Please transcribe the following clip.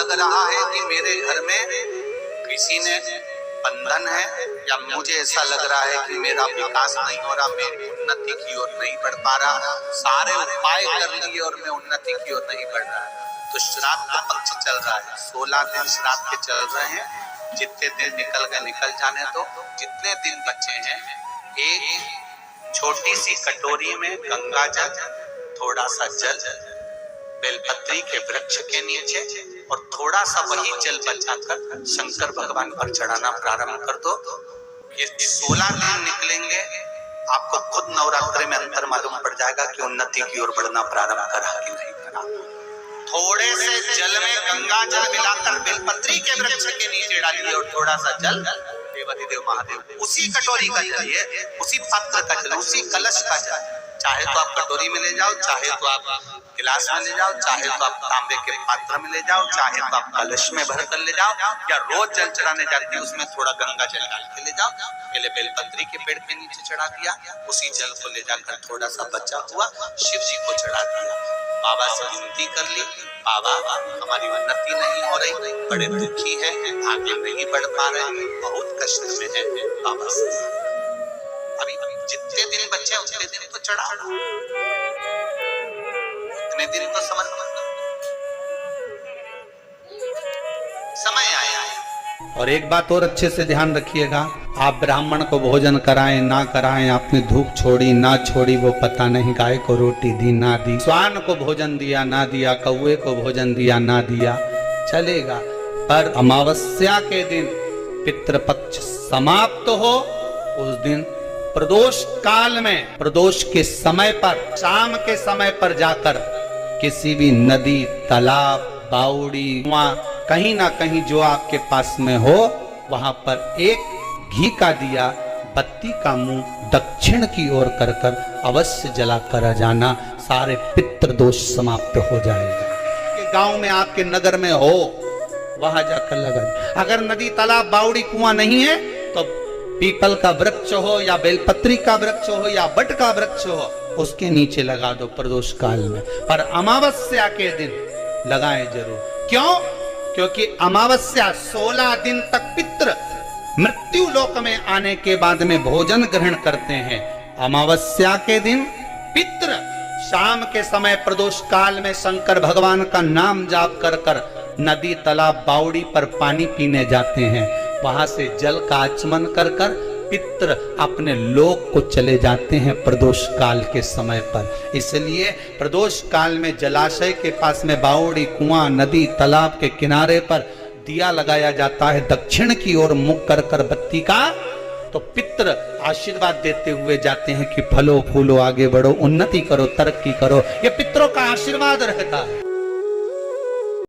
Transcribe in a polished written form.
लग रहा है कि मेरे घर में किसी ने बंधन है, या मुझे ऐसा लग रहा है कि मेरा विकास नहीं हो रहा, मेरी उन्नति की ओर नहीं बढ़ पा रहा, सारे उपाय कर लिए और मैं उन्नति की ओर नहीं बढ़ रहा, तो श्राद्ध का पक्ष चल रहा है। 16 दिन श्राद्ध के चल रहे हैं। जितने दिन निकल गए निकल जाने दो। जितने दिन बचे हैं, एक छोटी सी कटोरी में गंगा जल, थोड़ा सा जल बेलपत्री के वृक्ष के नीचे और थोड़ा सा वही जल बचाकर शंकर भगवान पर चढ़ाना प्रारंभ कर दो। ये 16 दिन निकलेंगे, आपको खुद नवरात्रि में अंतर मालूम पड़ जाएगा कि उन्नति की ओर बढ़ना प्रारंभ करा कि नहीं करा। थोड़े से जल में गंगा जल मिलाकर बेलपत्री के वृक्ष के नीचे डालिए और थोड़ा सा जल देवाधिदेव महादेव, उसी कटोरी का जल, उसी पात्र का जल, उसी कलश का जल, चाहे तो आप कटोरी में ले जाओ, चाहे तो आप गिलास में ले जाओ, चाहे तो आप तांबे के पात्र में ले जाओ, चाहे तो आप कलश में भर कर ले जाओ, या रोज जल चढ़ाने जाती है उसमें थोड़ा गंगा जल डाल के ले जाओ। पहले बेलपत्री के पेड़ के नीचे चढ़ा दिया, उसी जल को ले जाकर थोड़ा सा बचा हुआ शिव जी को चढ़ा दिया। बाबा से विनती कर ली, बाबा हमारी उन्नति नहीं हो रही, बड़े दुखी है, आगे नहीं बढ़ पा रहे, बहुत कष्ट में है, बाबा से अभी जितने दिन बचे उतने दिन तो चढ़ा, उतने दिन तो समर्पण, समय आया है। और एक बात और अच्छे से ध्यान रखिएगा, आप ब्राह्मण को भोजन कराएं ना कराएं, आपने धूप छोड़ी ना छोड़ी वो पता नहीं, गाय को रोटी दी ना दी, स्वान को भोजन दिया ना दिया, कौवे को भोजन दिया ना दिया, चलेगा। पर अमावस्या के दिन पितृपक्ष समाप्त हो, उस दिन प्रदोष काल में, प्रदोष के समय पर, शाम के समय पर जाकर किसी भी नदी, तालाब, बावड़ी, कुआं, कहीं ना कहीं जो आपके पास में हो, वहां पर एक घी का दिया, बत्ती का मुंह दक्षिण की ओर कर कर अवश्य जला कर जाना, सारे पितृ दोष समाप्त हो जाएगा। गांव में आपके नगर में हो, वहां जाकर लगा। अगर नदी, तालाब, बावड़ी, कुआं नहीं है तो पीपल का वृक्ष हो या बेलपत्री का वृक्ष हो या बट का वृक्ष हो, उसके नीचे लगा दो प्रदोष काल में। पर अमावस्या के दिन लगाएं जरूर। क्यों? क्योंकि अमावस्या 16 दिन तक पितृ मृत्यु लोक में आने के बाद में भोजन ग्रहण करते हैं। अमावस्या के दिन पितृ शाम के समय प्रदोष काल में शंकर भगवान का नाम जाप कर कर नदी, तालाब, बावड़ी पर पानी पीने जाते हैं। वहां से जल का आचमन कर कर पितृ अपने लोक को चले जाते हैं प्रदोष काल के समय पर। इसलिए प्रदोष काल में जलाशय के पास में बावड़ी, कुआं, नदी, तालाब के किनारे पर दिया लगाया जाता है दक्षिण की ओर मुख कर कर बत्ती का, तो पितृ आशीर्वाद देते हुए जाते हैं कि फलो फूलो, आगे बढ़ो, उन्नति करो, तरक्की करो। ये पितरों का आशीर्वाद रहता है।